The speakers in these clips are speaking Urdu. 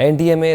NDMA,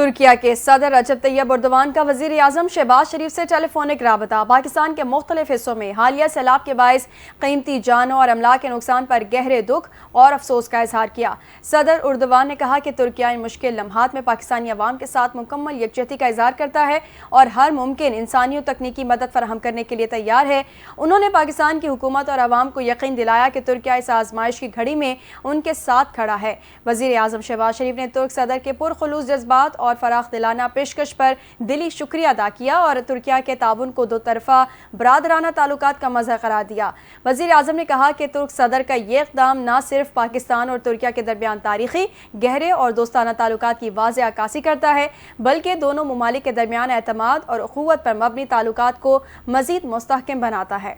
ترکیہ کے صدر رجب طیب اردوان کا وزیر اعظم شہباز شریف سے ٹیلی فونک رابطہ۔ پاکستان کے مختلف حصوں میں حالیہ سیلاب کے باعث قیمتی جانوں اور املاک کے نقصان پر گہرے دکھ اور افسوس کا اظہار کیا۔ صدر اردوان نے کہا کہ ترکیہ ان مشکل لمحات میں پاکستانی عوام کے ساتھ مکمل یکجہتی کا اظہار کرتا ہے اور ہر ممکن انسانی و تکنیکی مدد فراہم کرنے کے لیے تیار ہے۔ انہوں نے پاکستان کی حکومت اور عوام کو یقین دلایا کہ ترکیہ اس آزمائش کی گھڑی میں ان کے ساتھ کھڑا ہے۔ وزیر اعظم شہباز شریف نے ترک صدر کے پرخلوص جذبات اور فراخ دلانہ پیشکش پر دلی شکریہ ادا کیا اور ترکیہ کے تعاون کو دو طرفہ برادرانہ تعلقات کا مظہر قرار دیا۔ وزیر اعظم نے کہا کہ ترک صدر کا یہ اقدام نہ صرف پاکستان اور ترکیہ کے درمیان تاریخی گہرے اور دوستانہ تعلقات کی واضح عکاسی کرتا ہے بلکہ دونوں ممالک کے درمیان اعتماد اور اخوت پر مبنی تعلقات کو مزید مستحکم بناتا ہے۔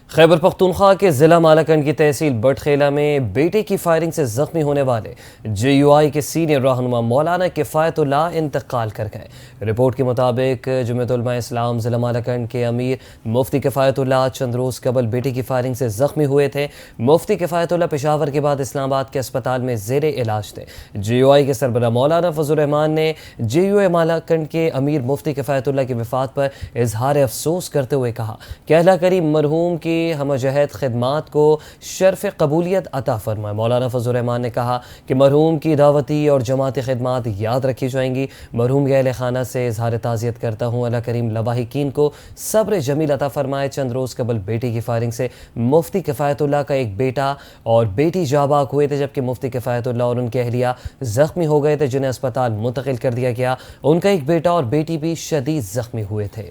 خیبر پختونخوا کے ضلع مالاکنڈ کی تحصیل بٹخیلہ میں بیٹے کی فائرنگ سے زخمی ہونے والے JUI کے سینئر رہنما مولانا کفایت اللہ انتقال کر گئے۔ رپورٹ کے مطابق جمعیت علماء اسلام ضلع مالاکنڈ کے امیر مفتی کفایت اللہ چند روز قبل بیٹے کی فائرنگ سے زخمی ہوئے تھے۔ مفتی کفایت اللہ پشاور کے بعد اسلام آباد کے اسپتال میں زیر علاج تھے۔ JUI کے سربراہ مولانا فضل الرحمان نے JUI مالاکنڈ کے امیر مفتی کفایت اللہ کی وفات پر اظہار افسوس کرتے ہوئے کہا کہ اللہ کریم مرحوم کی ہمہ جہت خدمات کو شرف قبولیت عطا فرمائے۔ مولانا فضل الرحمان نے کہا کہ مرحوم کی دعوتی اور جماعتی خدمات یاد رکھی جائیں گی۔ مرحوم کے اہل خانہ سے اظہار تعزیت کرتا ہوں، اللہ کریم لواحقین کو صبر جمیل عطا فرمائے۔ چند روز قبل بیٹی کی فائرنگ سے مفتی کفایت اللہ کا ایک بیٹا اور بیٹی جاں بحق ہوئے تھے، جبکہ مفتی کفایت اللہ اور ان کے اہلیہ زخمی ہو گئے تھے جنہیں اسپتال منتقل کر دیا گیا۔ ان کا ایک بیٹا اور بیٹی بھی شدید زخمی ہوئے تھے۔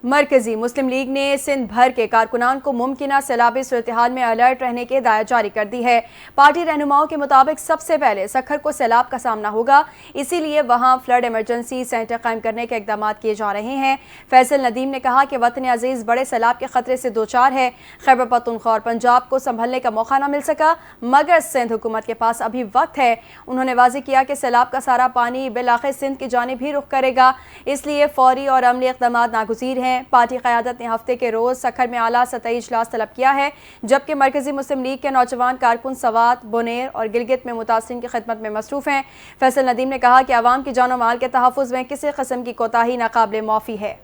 مرکزی مسلم لیگ نے سندھ بھر کے کارکنان کو ممکنہ سیلابی صورتحال میں الرٹ رہنے کی ہدایت جاری کر دی ہے۔ پارٹی رہنماؤں کے مطابق سب سے پہلے سکھر کو سیلاب کا سامنا ہوگا، اسی لیے وہاں فلڈ ایمرجنسی سینٹر قائم کرنے کے اقدامات کیے جا رہے ہیں۔ فیصل ندیم نے کہا کہ وطن عزیز بڑے سیلاب کے خطرے سے دوچار ہے۔ خیبر پختونخوا اور پنجاب کو سنبھلنے کا موقع نہ مل سکا مگر سندھ حکومت کے پاس ابھی وقت ہے۔ انہوں نے واضح کیا کہ سیلاب کا سارا پانی بالآخر سندھ کی جانب ہی رخ کرے گا، اس لیے فوری اور عملی اقدامات ناگزیر ہیں۔ پارٹی قیادت نے ہفتے کے روز سکھر میں اعلیٰ سطحی اجلاس طلب کیا ہے، جبکہ مرکزی مسلم لیگ کے نوجوان کارکن سوات، بونیر اور گلگت میں متاثرین کی خدمت میں مصروف ہیں۔ فیصل ندیم نے کہا کہ عوام کی جان و مال کے تحفظ میں کسی قسم کی کوتاہی ناقابل معافی ہے۔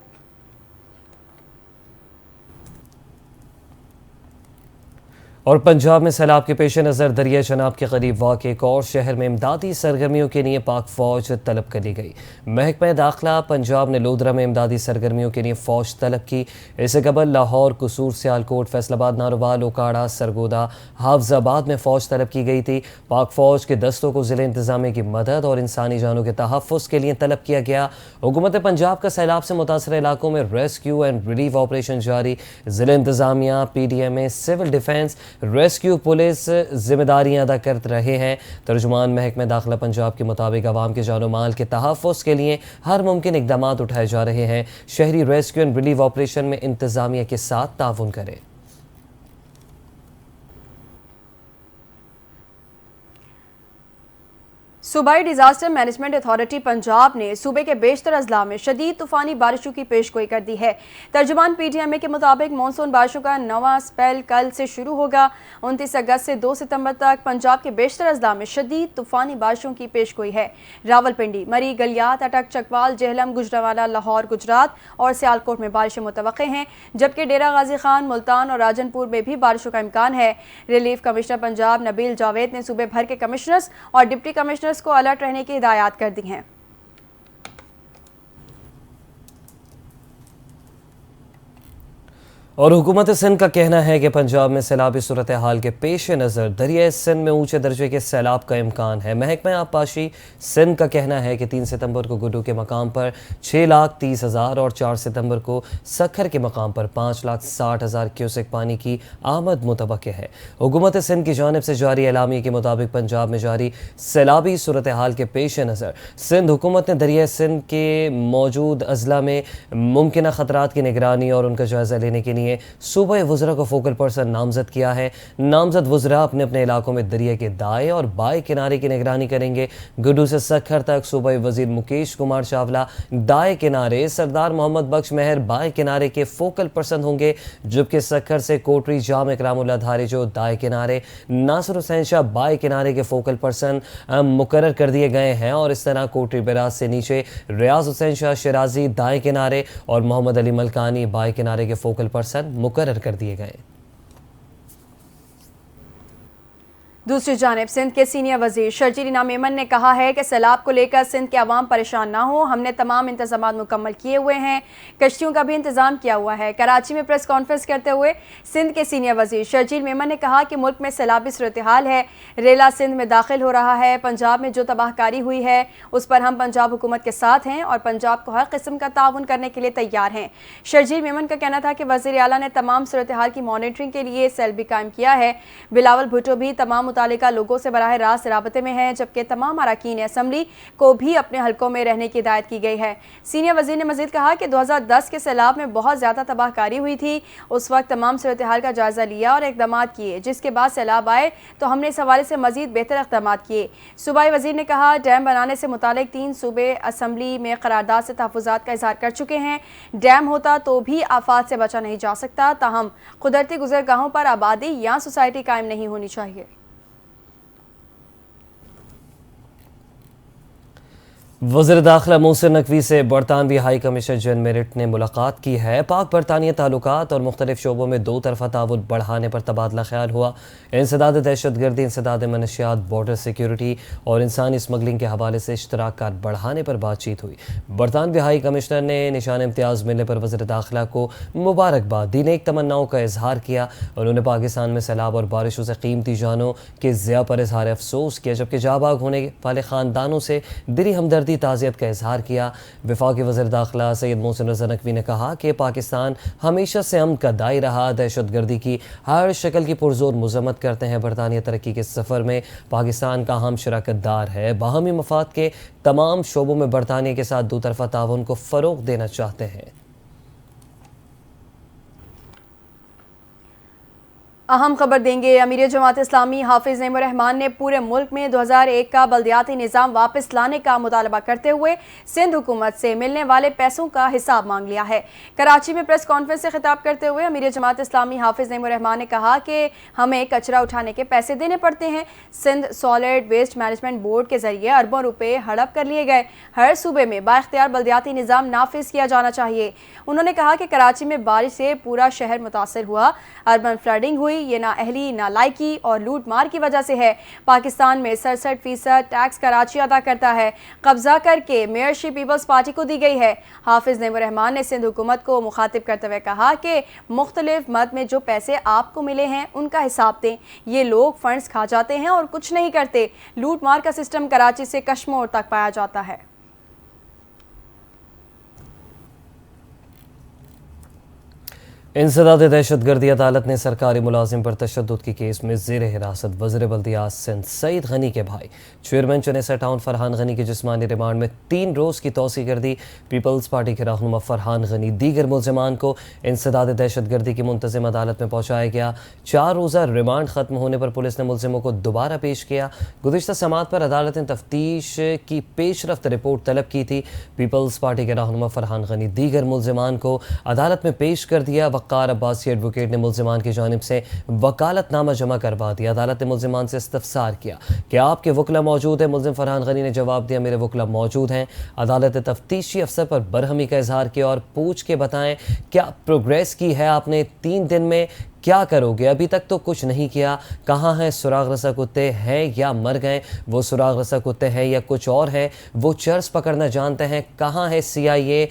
اور پنجاب میں سیلاب کے پیش نظر دریائے چناب کے قریب واقع ایک اور شہر میں امدادی سرگرمیوں کے لیے پاک فوج طلب کر لی گئی۔ محکمہ داخلہ پنجاب نے لودھرا میں امدادی سرگرمیوں کے لیے فوج طلب کی۔ اس سے قبل لاہور، قصور، سیالکوٹ، فیصل آباد، ناروال، اوکاڑا، سرگودا، حافظ آباد میں فوج طلب کی گئی تھی۔ پاک فوج کے دستوں کو ضلع انتظامیہ کی مدد اور انسانی جانوں کے تحفظ کے لیے طلب کیا گیا۔ حکومت پنجاب کا سیلاب سے متاثرہ علاقوں میں ریسکیو اینڈ ریلیف آپریشن جاری۔ ضلع انتظامیہ، PDMA، civil defence, rescue police ذمہ داریاں ادا کر رہے ہیں۔ ترجمان محکمہ داخلہ پنجاب کے مطابق عوام کے جان و مال کے تحفظ کے لیے ہر ممکن اقدامات اٹھائے جا رہے ہیں۔ شہری ریسکیو اینڈ ریلیف آپریشن میں انتظامیہ کے ساتھ تعاون کریں۔ صوبائی ڈیزاسٹر مینجمنٹ اتھارٹی پنجاب نے صوبے کے بیشتر اضلاع میں شدید طوفانی بارشوں کی پیشگوئی کر دی ہے۔ ترجمان PDMA کے مطابق مانسون بارشوں کا نواں سپیل کل سے شروع ہوگا۔ 29 اگست سے 2 ستمبر تک پنجاب کے بیشتر اضلاع میں شدید طوفانی بارشوں کی پیشگوئی ہے۔ راولپنڈی، مری، گلیات، اٹک، چکوال، جہلم، گجرانوالہ، لاہور، گجرات اور سیالکوٹ میں بارشیں متوقع ہیں، جبکہ ڈیرہ غازی خان، ملتان اور راجن پور میں بھی بارشوں کا امکان ہے۔ ریلیف کمشنر پنجاب نبیل جاوید نے صوبے بھر کے کمشنرز اور ڈپٹی کمشنرز کو الرٹ رہنے کی ہدایات کر دی ہیں۔ اور حکومت سندھ کا کہنا ہے کہ پنجاب میں سیلابی صورتحال کے پیش نظر دریائے سندھ میں اونچے درجے کے سیلاب کا امکان ہے۔ محکمہ آبپاشی سندھ کا کہنا ہے کہ 3 ستمبر کو گڈو کے مقام پر 6,30,000 اور 4 ستمبر کو سکھر کے مقام پر 5,60,000 کیوسک پانی کی آمد متوقع ہے۔ حکومت سندھ کی جانب سے جاری اعلامیے کے مطابق پنجاب میں جاری سیلابی صورتحال کے پیش نظر سندھ حکومت نے دریائے سندھ کے موجود اضلاع میں ممکنہ خطرات کی نگرانی اور ان کا جائزہ لینے کے لیے لیے صوبہ وزراء کو فوکل پرسن نامزد کیا ہے۔ نامزد وزراء اپنے اپنے علاقوں میں دریا کے دائیں اور بائیں کنارے کی نگرانی کریں گے۔ گڈو سے سکھر تک صوبائی وزیر مکیش کمار چاولہ دائیں کنارے، سردار محمد بخش مہر بائیں کنارے کے فوکل پرسن ہوں گے، جبکہ سکھر سے کوٹری جام اکرام اللہ دھاری جو دائیں کنارے، ناصر حسین شاہ بائیں کنارے کے فوکل پرسن مقرر کر دیے گئے ہیں، اور اس طرح کوٹری براز سے نیچے ریاض حسین شاہ شیرازی دائیں کنارے اور محمد علی ملکانی بائیں کنارے کے فوکل پرسن مقرر کر دیے گئے۔ دوسری جانب سندھ کے سینئر وزیر شرجیل انعام میمن نے کہا ہے کہ سیلاب کو لے کر سندھ کے عوام پریشان نہ ہو، ہم نے تمام انتظامات مکمل کیے ہوئے ہیں، کشتیوں کا بھی انتظام کیا ہوا ہے۔ کراچی میں پریس کانفرنس کرتے ہوئے سندھ کے سینئر وزیر شرجیل میمن نے کہا کہ ملک میں سیلابی صورتحال ہے، ریلا سندھ میں داخل ہو رہا ہے، پنجاب میں جو تباہ کاری ہوئی ہے اس پر ہم پنجاب حکومت کے ساتھ ہیں اور پنجاب کو ہر قسم کا تعاون کرنے کے لیے تیار ہیں۔ شرجیل میمن کا کہنا تھا کہ وزیر اعلیٰ نے تمام صورتحال کی مانیٹرنگ کے لیے سیل بھی قائم کیا ہے۔ بلاول بھٹو بھی تمام متعلقہ لوگوں سے براہ راست رابطے میں ہیں، جبکہ تمام اراکین اسمبلی کو بھی اپنے حلقوں میں رہنے کی ہدایت کی گئی ہے۔ سینئر وزیر نے مزید کہا کہ 2010 کے سیلاب میں بہت زیادہ تباہ کاری ہوئی تھی، اس وقت تمام صورتحال کا جائزہ لیا اور اقدامات کیے، جس کے بعد سیلاب آئے تو ہم نے اس حوالے سے مزید بہتر اقدامات کیے۔ صوبائی وزیر نے کہا ڈیم بنانے سے متعلق 3 صوبے اسمبلی میں قرارداد سے تحفظات کا اظہار کر چکے ہیں۔ ڈیم ہوتا تو بھی آفات سے بچا نہیں جا سکتا، تاہم قدرتی گزرگاہوں پر آبادی یا سوسائٹی قائم نہیں ہونی چاہیے۔ وزیر داخلہ محسن نقوی سے برطانوی ہائی کمشنر جان میرٹ نے ملاقات کی ہے۔ پاک برطانیہ تعلقات اور مختلف شعبوں میں 2 طرفہ تعاون بڑھانے پر تبادلہ خیال ہوا۔ انسداد دہشت گردی، انسداد منشیات، بارڈر سیکیورٹی اور انسانی اسمگلنگ کے حوالے سے اشتراکات بڑھانے پر بات چیت ہوئی۔ برطانوی ہائی کمشنر نے نشان امتیاز ملنے پر وزیر داخلہ کو مبارکباد دی، نیک تمناؤں کا اظہار کیا۔ انہوں نے پاکستان میں سیلاب اور بارشوں سے قیمتی جانوں کے ضیاع پر اظہار افسوس کیا، جبکہ جاں بحق ہونے والے خاندانوں سے دلی ہمدردی تعزیت کا اظہار کیا۔ وفاقی وزیر داخلہ سید محسن رضا نقوی نے کہا کہ پاکستان ہمیشہ سے امن کا دائی رہا، دہشت گردی کی ہر شکل کی پرزور مذمت کرتے ہیں۔ برطانیہ ترقی کے سفر میں پاکستان کا اہم شراکت دار ہے، باہمی مفاد کے تمام شعبوں میں برطانیہ کے ساتھ 2 طرفہ تعاون کو فروغ دینا چاہتے ہیں۔ اہم خبر دیں گے، امیر جماعت اسلامی حافظ نعیم الرحمان نے پورے ملک میں 2001 کا بلدیاتی نظام واپس لانے کا مطالبہ کرتے ہوئے سندھ حکومت سے ملنے والے پیسوں کا حساب مانگ لیا ہے۔ کراچی میں پریس کانفرنس سے خطاب کرتے ہوئے امیر جماعت اسلامی حافظ نعیم الرحمان نے کہا کہ ہمیں کچرا اٹھانے کے پیسے دینے پڑتے ہیں۔ Sindh solid waste management board کے ذریعے اربوں روپے ہڑپ کر لیے گئے۔ ہر صوبے میں بااختیار بلدیاتی نظام نافذ کیا جانا چاہیے۔ انہوں نے کہا کہ کراچی میں بارش سے پورا شہر متاثر ہوا، اربن فلڈنگ ہوئی، یہ نااہلی، نالائکی اور لوٹ مار کی وجہ سے ہے۔ پاکستان میں 67% ٹیکس کراچی ادا کرتا ہے، قبضہ کر کے میئرشپ پیپلز پارٹی کو دی گئی ہے۔ حافظ نعیم الرحمان نے سندھ حکومت کو مخاطب کرتے ہوئے کہا کہ مختلف مد میں جو پیسے آپ کو ملے ہیں ان کا حساب دیں، یہ لوگ فنڈز کھا جاتے ہیں اور کچھ نہیں کرتے۔ لوٹ مار کا سسٹم کراچی سے کشمور تک پایا جاتا ہے۔ انسداد دہشت گردی عدالت نے سرکاری ملازم پر تشدد کی کیس میں زیر حراست وزیر بلدیات سندھ سعید غنی کے بھائی چیئرمین چنیسا ٹاؤن فرحان غنی کی جسمانی ریمانڈ میں 3 روز کی توسیع کر دی۔ پیپلز پارٹی کے رہنما فرحان غنی دیگر ملزمان کو انسداد دہشت گردی کی منتظم عدالت میں پہنچایا گیا۔ 4 روزہ ریمانڈ ختم ہونے پر پولیس نے ملزموں کو دوبارہ پیش کیا۔ گزشتہ سماعت پر عدالت نے تفتیش کی پیش رفت رپورٹ طلب کی تھی۔ پیپلز پارٹی کے رہنما فرحان غنی دیگر ملزمان کو عدالت میں پیش کر دیا۔ وقار عباسی ایڈوکیٹ نے ملزمان کی جانب سے وکالت نامہ جمع کروا دیا۔ عدالت نے ملزمان سے استفسار کیا کہ آپ کے وکلا موجود ہیں؟ ملزم فرحان غنی نے جواب دیا میرے وکلا موجود ہیں۔ عدالت نے تفتیشی افسر پر برہمی کا اظہار کیا اور پوچھ کے بتائیں کیا پروگریس کی ہے آپ نے 3 دن میں، کیا کرو گے؟ ابھی تک تو کچھ نہیں کیا۔ کہاں ہیں سراغ رسا کتے؟ ہیں یا مر گئے؟ وہ سراغ رسا کتے ہیں یا کچھ اور ہے؟ وہ چرس پکڑنا جانتے ہیں؟ کہاں ہے CIA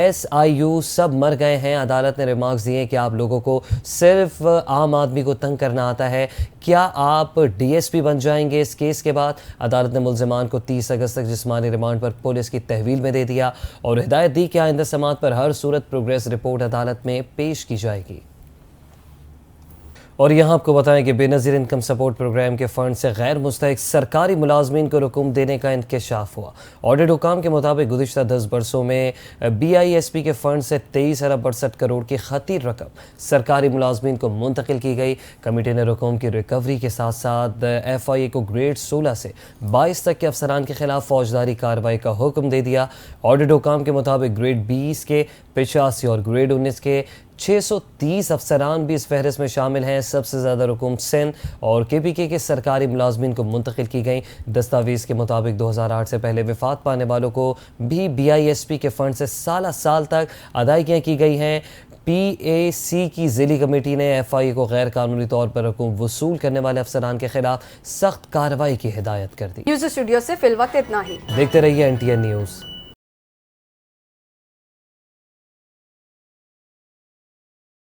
SIU؟ سب مر گئے ہیں۔ عدالت نے ریمارکس دیے کہ آپ لوگوں کو صرف عام آدمی کو تنگ کرنا آتا ہے، کیا آپ DSP بن جائیں گے اس کیس کے بعد؟ عدالت نے ملزمان کو 30 اگست تک جسمانی ریمانڈ پر پولیس کی تحویل میں دے دیا اور ہدایت دی کہ آئندہ سماعت پر ہر صورت پروگریس رپورٹ عدالت میں پیش کی جائے گی۔ اور یہاں آپ کو بتائیں کہ بے نظیر انکم سپورٹ پروگرام کے فنڈ سے غیر مستحق سرکاری ملازمین کو رقم دینے کا انکشاف ہوا۔ آڈٹ حکام کے مطابق گزشتہ 10 برسوں میں BISP کے فنڈ سے 23 ارب 68 کروڑ کی خطی رقم سرکاری ملازمین کو منتقل کی گئی۔ کمیٹی نے رقم کی ریکوری کے ساتھ ساتھ FIA کو گریڈ 16 سے 22 تک کے افسران کے خلاف فوجداری کارروائی کا حکم دے دیا۔ آڈٹ حکام کے مطابق گریڈ 20 کے 85 اور گریڈ 19 کے 630 افسران بھی اس فہرست میں شامل ہیں۔ سب سے زیادہ رقم سندھ اور KPK کے سرکاری ملازمین کو منتقل کی گئیں۔ دستاویز کے مطابق 2008 سے پہلے وفات پانے والوں کو بھی BISP کے فنڈ سے سالہ سال تک ادائیگیاں کی گئی ہیں۔ PAC کی ذیلی کمیٹی نے FIA کو غیر قانونی طور پر رقم وصول کرنے والے افسران کے خلاف سخت کارروائی کی ہدایت کر دی۔ نیوز اسٹوڈیو سے فی الوقت اتنا ہی۔ دیکھتے رہیے NTN نیوز۔